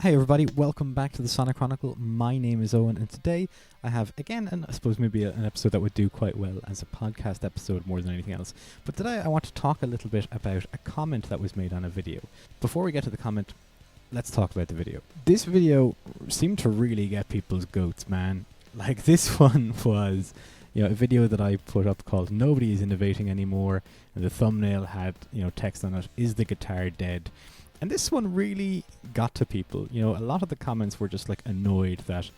Hey everybody, welcome back to the Sonic Chronicle. My name is Owen, and today I have again, and I suppose maybe an episode that would do quite well as a podcast episode more than anything else. But today I want to talk a little bit about a comment that was made on a video. Before we get to the comment, let's talk about the video. This video seemed to really get people's goats, man. Like, this one was, a video that I put up called "Nobody is Innovating Anymore," and the thumbnail had, text on it, "Is the guitar dead?" And this one really got to people. A lot of the comments were just like annoyed that,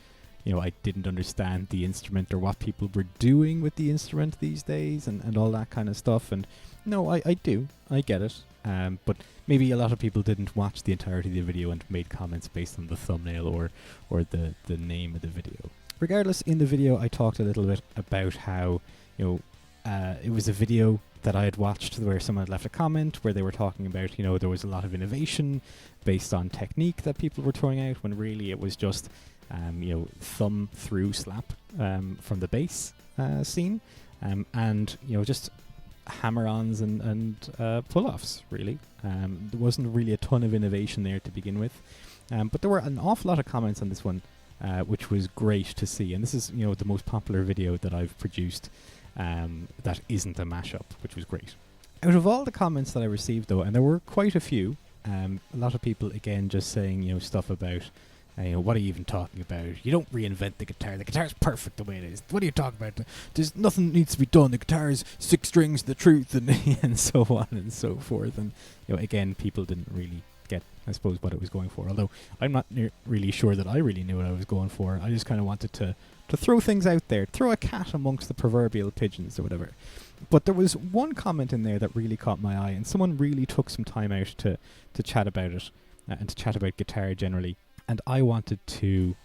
I didn't understand the instrument or what people were doing with the instrument these days and all that kind of stuff. And no, I do. I get it. But maybe a lot of people didn't watch the entirety of the video and made comments based on the thumbnail or the name of the video. Regardless, in the video I talked a little bit about how, it was a video that I had watched where someone had left a comment where they were talking about, there was a lot of innovation based on technique that people were throwing out, when really it was just, thumb through slap from the bass scene, and, just hammer-ons and pull-offs, really. There wasn't really a ton of innovation there to begin with, but there were an awful lot of comments on this one, which was great to see. And this is, the most popular video that I've produced that isn't a mashup, which was great. Out of all the comments that I received, though, and there were quite a few, a lot of people again just saying, stuff about, what are you even talking about? You don't reinvent the guitar. The guitar's perfect the way it is. What are you talking about? There's nothing that needs to be done. The guitar's 6 strings, the truth, and so on and so forth. And again, people didn't really get, I suppose, what it was going for. Although I'm not really sure that I really knew what I was going for. I just kind of wanted to throw things out there, throw a cat amongst the proverbial pigeons or whatever. But there was one comment in there that really caught my eye, and someone really took some time out to chat about it and to chat about guitar generally. And I wanted to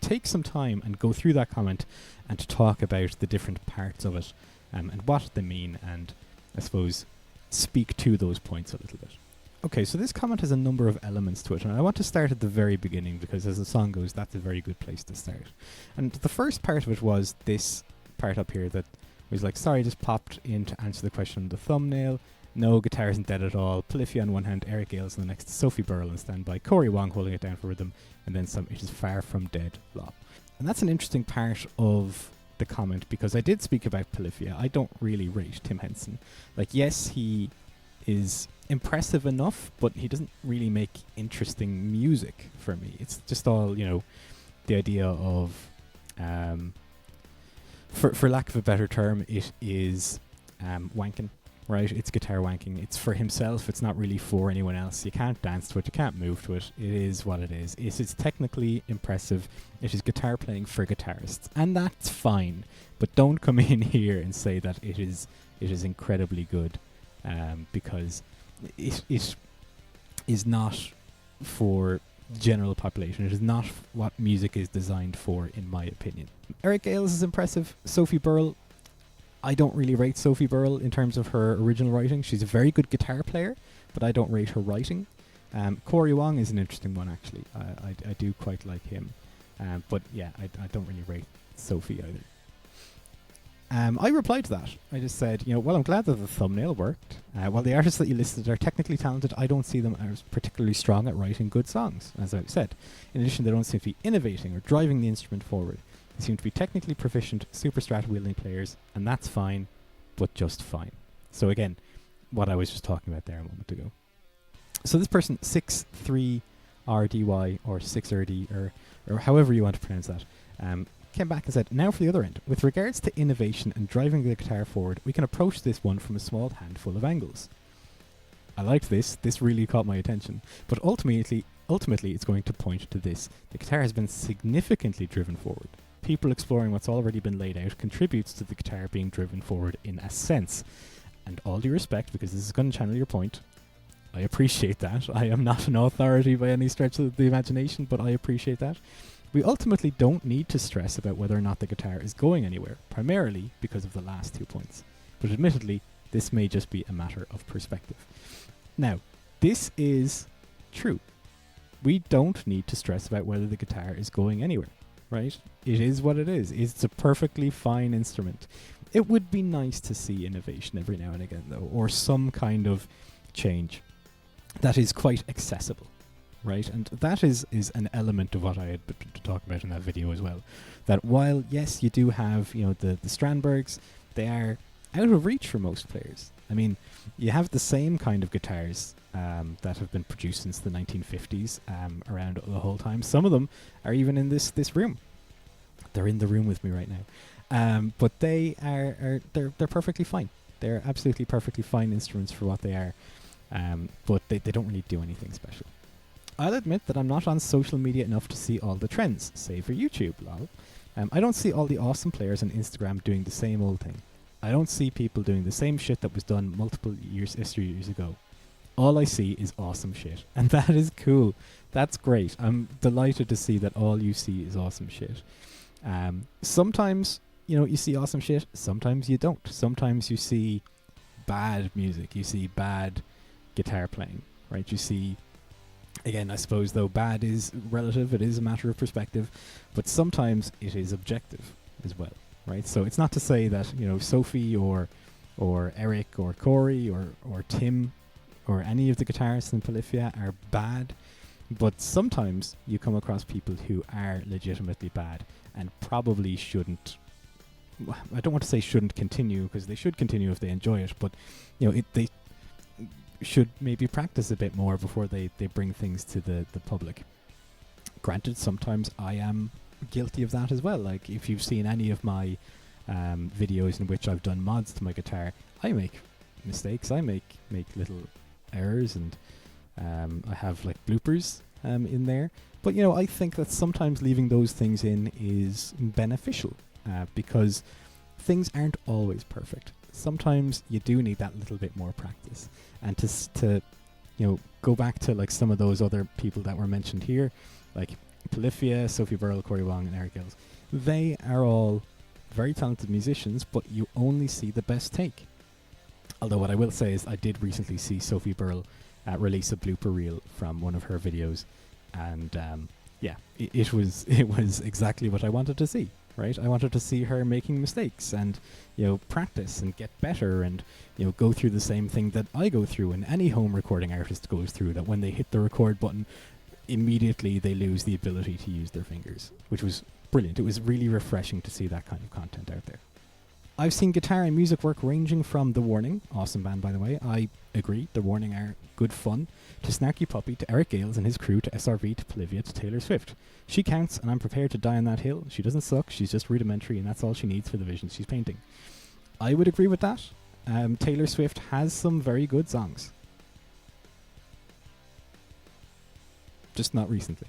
take some time and go through that comment and to talk about the different parts of it and what they mean, and I suppose speak to those points a little bit. Okay, so this comment has a number of elements to it, and I want to start at the very beginning because as the song goes, that's a very good place to start. And the first part of it was this part up here that was like, sorry, just popped in to answer the question on the thumbnail. No, guitar isn't dead at all. Polyphia on one hand, Eric Ailes on the next, Sophie Burrell on standby, Corey Wong holding it down for rhythm, and then some, it is far from dead, lol. And that's an interesting part of the comment because I did speak about Polyphia. I don't really rate Tim Henson. Like, yes, he is impressive enough, but he doesn't really make interesting music for me. It's just all, the idea of, for lack of a better term, it is wanking, right? It's guitar wanking. It's for himself. It's not really for anyone else. You can't dance to it. You can't move to it. It is what it is. It is technically impressive. It is guitar playing for guitarists, and that's fine. But don't come in here and say that it is incredibly good, because it is not for general population. It is not what music is designed for, in my opinion. Eric Ailes is impressive. Sophie Burrell, I don't really rate Sophie Burrell in terms of her original writing. She's a very good guitar player, but I don't rate her writing. Corey Wong is an interesting one, actually. I do quite like him. But yeah, I don't really rate Sophie either. I replied to that. I just said, well, I'm glad that the thumbnail worked. While the artists that you listed are technically talented, I don't see them as particularly strong at writing good songs, as I've said. In addition, they don't seem to be innovating or driving the instrument forward. They seem to be technically proficient, super strat wielding players, and that's fine, but just fine. So again, what I was just talking about there a moment ago. So this person, 63RDY, or 6RD, or however you want to pronounce that, came back and said, now for the other end. With regards to innovation and driving the guitar forward, we can approach this one from a small handful of angles. I liked this. This really caught my attention. But ultimately, it's going to point to this. The guitar has been significantly driven forward. People exploring what's already been laid out contributes to the guitar being driven forward in a sense. And all due respect, because this is going to channel your point, I appreciate that. I am not an authority by any stretch of the imagination, but I appreciate that. We ultimately don't need to stress about whether or not the guitar is going anywhere, primarily because of the last 2 points. But admittedly, this may just be a matter of perspective. Now, this is true. We don't need to stress about whether the guitar is going anywhere, right? It is what it is. It's a perfectly fine instrument. It would be nice to see innovation every now and again, though, or some kind of change that is quite accessible. right? And that is an element of what I had to talk about in that video as well. That while, yes, you do have, the Strandbergs, they are out of reach for most players. I mean, you have the same kind of guitars that have been produced since the 1950s around the whole time. Some of them are even in this room. They're in the room with me right now. But they are they're perfectly fine. They're absolutely perfectly fine instruments for what they are. But they don't really do anything special. I'll admit that I'm not on social media enough to see all the trends, save for YouTube, lol. I don't see all the awesome players on Instagram doing the same old thing. I don't see people doing the same shit that was done multiple years ago. All I see is awesome shit. And that is cool. That's great. I'm delighted to see that all you see is awesome shit. Sometimes, you see awesome shit. Sometimes you don't. Sometimes you see bad music. You see bad guitar playing, right? You see, again, I suppose, though, bad is relative. It is a matter of perspective. But sometimes it is objective as well. Right, so it's not to say that Sophie or Eric or Corey or Tim or any of the guitarists in Polyphia are bad, but sometimes you come across people who are legitimately bad and probably shouldn't. I don't want to say shouldn't continue, because they should continue if they enjoy it, but they should maybe practice a bit more before they bring things to the public. Granted, sometimes I am guilty of that as well. Like, if you've seen any of my videos in which I've done mods to my guitar, I make mistakes. I make little errors, and I have like bloopers in there. But I think that sometimes leaving those things in is beneficial, because things aren't always perfect. Sometimes you do need that little bit more practice, and to go back to like some of those other people that were mentioned here, like Polyphia, Sophie Burrell, Corey Wong, and Eric Gills. They are all very talented musicians, but you only see the best take. Although what I will say is I did recently see Sophie Burrell release a blooper reel from one of her videos, and it was exactly what I wanted to see. Right, I wanted to see her making mistakes and practice and get better and go through the same thing that I go through and any home recording artist goes through. That when they hit the record button, immediately they lose the ability to use their fingers, which was brilliant. It was really refreshing to see that kind of content out there. I've seen guitar and music work ranging from The Warning, awesome band by the way, I agree, The Warning are good fun, to Snarky Puppy, to Eric Gales and his crew, to SRV, to Polyphia, to Taylor Swift. She counts, and I'm prepared to die on that hill. She doesn't suck, she's just rudimentary, and that's all she needs for the visions she's painting. I would agree with that. Taylor Swift has some very good songs. Just not recently.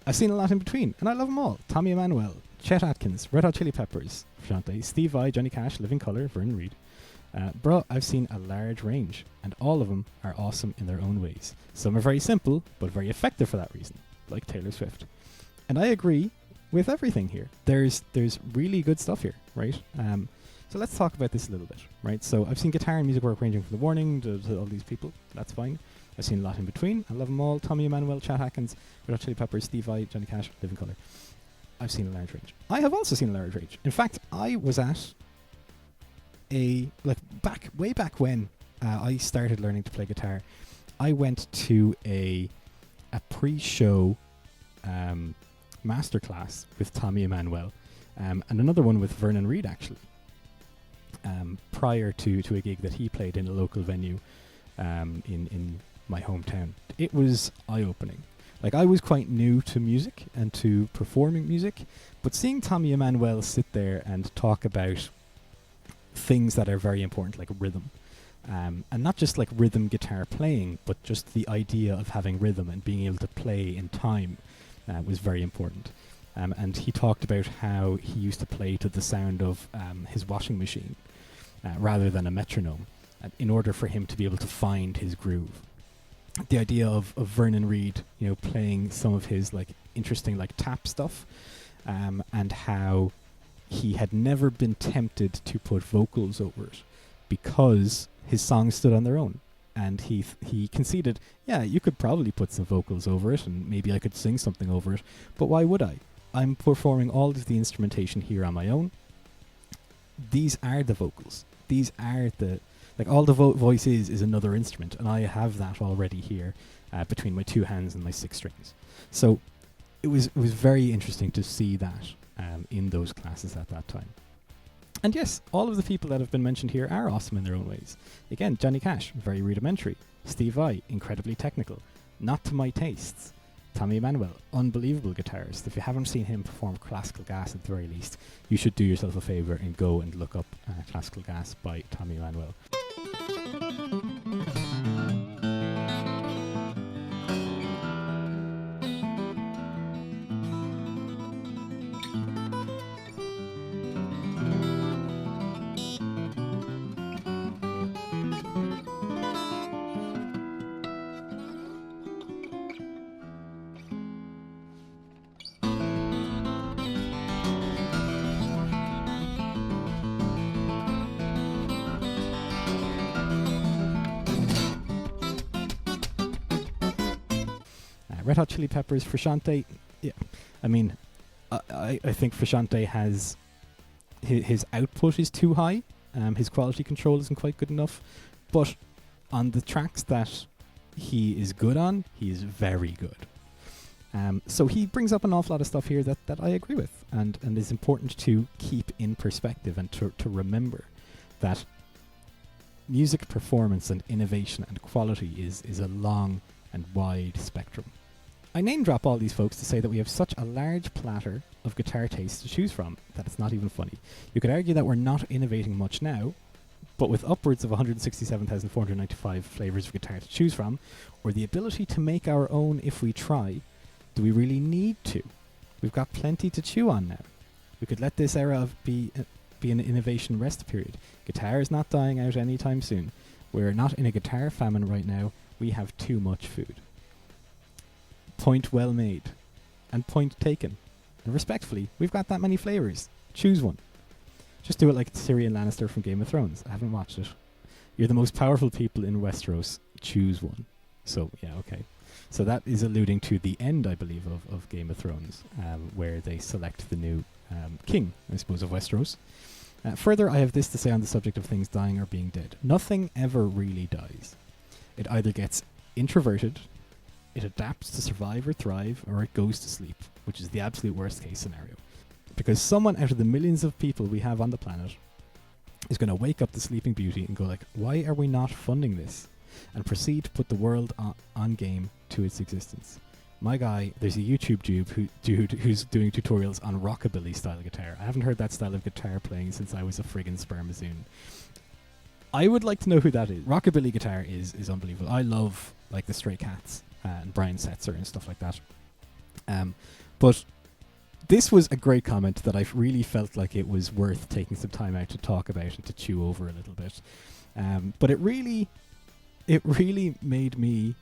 I've seen a lot in between, and I love them all. Tommy Emmanuel, Chet Atkins, Red Hot Chili Peppers, Frusciante, Steve Vai, Johnny Cash, Living Colour, Vernon Reid. Bro, I've seen a large range, and all of them are awesome in their own ways. Some are very simple, but very effective for that reason, like Taylor Swift. And I agree with everything here. There's really good stuff here, right? So let's talk about this a little bit, right? So I've seen guitar and music work ranging from The Warning to all these people. That's fine. I've seen a lot in between. I love them all. Tommy Emmanuel, Chet Atkins, Red Hot Chili Peppers, Steve Vai, Johnny Cash, Living Colour. I've seen a large range. I have also seen a large range. In fact, I was at way back when I started learning to play guitar, I went to a pre-show masterclass with Tommy Emmanuel, and another one with Vernon Reid actually, prior to a gig that he played in a local venue in my hometown. It was eye-opening. Like, I was quite new to music and to performing music, but seeing Tommy Emmanuel sit there and talk about things that are very important, like rhythm, and not just like rhythm guitar playing, but just the idea of having rhythm and being able to play in time was very important. And he talked about how he used to play to the sound of his washing machine rather than a metronome, in order for him to be able to find his groove. The idea of Vernon Reid, playing some of his like interesting like tap stuff, and how he had never been tempted to put vocals over it because his songs stood on their own. And he conceded, yeah, you could probably put some vocals over it, and maybe I could sing something over it, but why would I? I'm performing all of the instrumentation here on my own. These are the vocals. These are the Like all the voice is another instrument, and I have that already here between my 2 hands and my 6 strings. So it was very interesting to see that in those classes at that time. And yes, all of the people that have been mentioned here are awesome in their own ways. Again, Johnny Cash, very rudimentary. Steve Vai, incredibly technical. Not to my tastes. Tommy Emmanuel, unbelievable guitarist. If you haven't seen him perform Classical Gas at the very least, you should do yourself a favour and go and look up Classical Gas by Tommy Emmanuel. Red Hot Chili Peppers, Frusciante. Yeah, I mean, I think Frusciante has his output is too high. His quality control isn't quite good enough. But on the tracks that he is good on, he is very good. So he brings up an awful lot of stuff here that I agree with, and is important to keep in perspective and to remember that music performance and innovation and quality is a long and wide spectrum. I name drop all these folks to say that we have such a large platter of guitar tastes to choose from that it's not even funny. You could argue that we're not innovating much now, but with upwards of 167,495 flavours of guitar to choose from, or the ability to make our own if we try, do we really need to? We've got plenty to chew on now. We could let this era be an innovation rest period. Guitar is not dying out anytime soon. We're not in a guitar famine right now. We have too much food. Point well made. And point taken. And respectfully, we've got that many flavours. Choose one. Just do it like Tyrion Lannister from Game of Thrones. I haven't watched it. You're the most powerful people in Westeros. Choose one. So, yeah, okay. So that is alluding to the end, I believe, of Game of Thrones, where they select the new king, I suppose, of Westeros. Further, I have this to say on the subject of things dying or being dead. Nothing ever really dies. It either gets introverted, it adapts to survive or thrive, or it goes to sleep, which is the absolute worst case scenario. Because someone out of the millions of people we have on the planet is going to wake up the Sleeping Beauty and go like, why are we not funding this? And proceed to put the world on game to its existence. My guy, there's a YouTube dude who's doing tutorials on rockabilly style guitar. I haven't heard that style of guitar playing since I was a friggin' spermazoon. I would like to know who that is. Rockabilly guitar is unbelievable. I love like the Stray Cats and Brian Setzer and stuff like that. But this was a great comment that I really felt like it was worth taking some time out to talk about and to chew over a little bit. But it really made me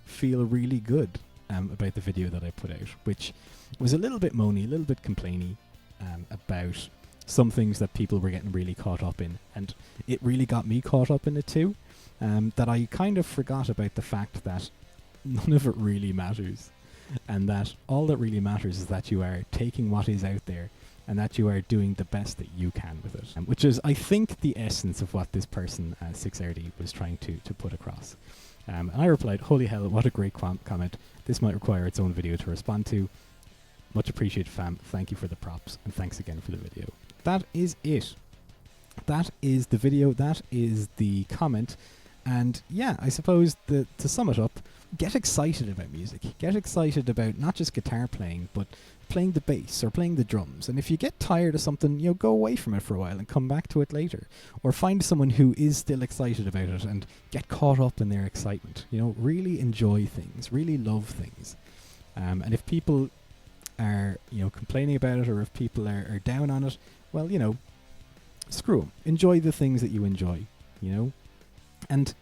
feel really good about the video that I put out, which was a little bit moany, a little bit complainy about some things that people were getting really caught up in. And it really got me caught up in it too, that I kind of forgot about the fact that none of it really matters. And that all that really matters is that you are taking what is out there and that you are doing the best that you can with it. Which is, I think, the essence of what this person, 6RD, was trying to put across. And I replied, holy hell, what a great comment. This might require its own video to respond to. Much appreciated, fam. Thank you for the props, and thanks again for the video. That is it. That is the video. That is the comment. And yeah, I suppose to sum it up, get excited about music. Get excited about not just guitar playing, but playing the bass or playing the drums. And if you get tired of something, go away from it for a while and come back to it later. Or find someone who is still excited about it and get caught up in their excitement. Really enjoy things, really love things. And if people are, complaining about it, or if people are down on it, well, screw them. Enjoy the things that you enjoy, And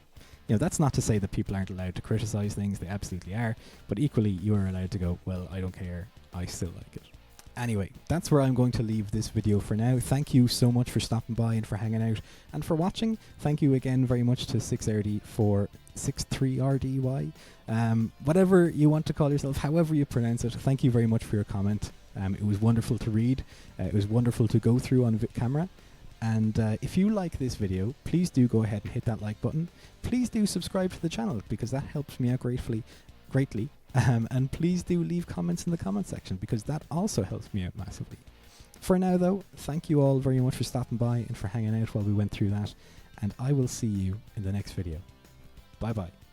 that's not to say that people aren't allowed to criticize things. They absolutely are. But equally, you are allowed to go, well, I don't care. I still like it. Anyway, that's where I'm going to leave this video for now. Thank you so much for stopping by and for hanging out and for watching. Thank you again very much to 6RD for 63RDY. Whatever you want to call yourself, however you pronounce it, thank you very much for your comment. It was wonderful to read. It was wonderful to go through on camera. And if you like this video, please do go ahead and hit that like button. Please do subscribe to the channel because that helps me out greatly. And please do leave comments in the comment section because that also helps me out massively. For now though, thank you all very much for stopping by and for hanging out while we went through that. And I will see you in the next video. Bye bye.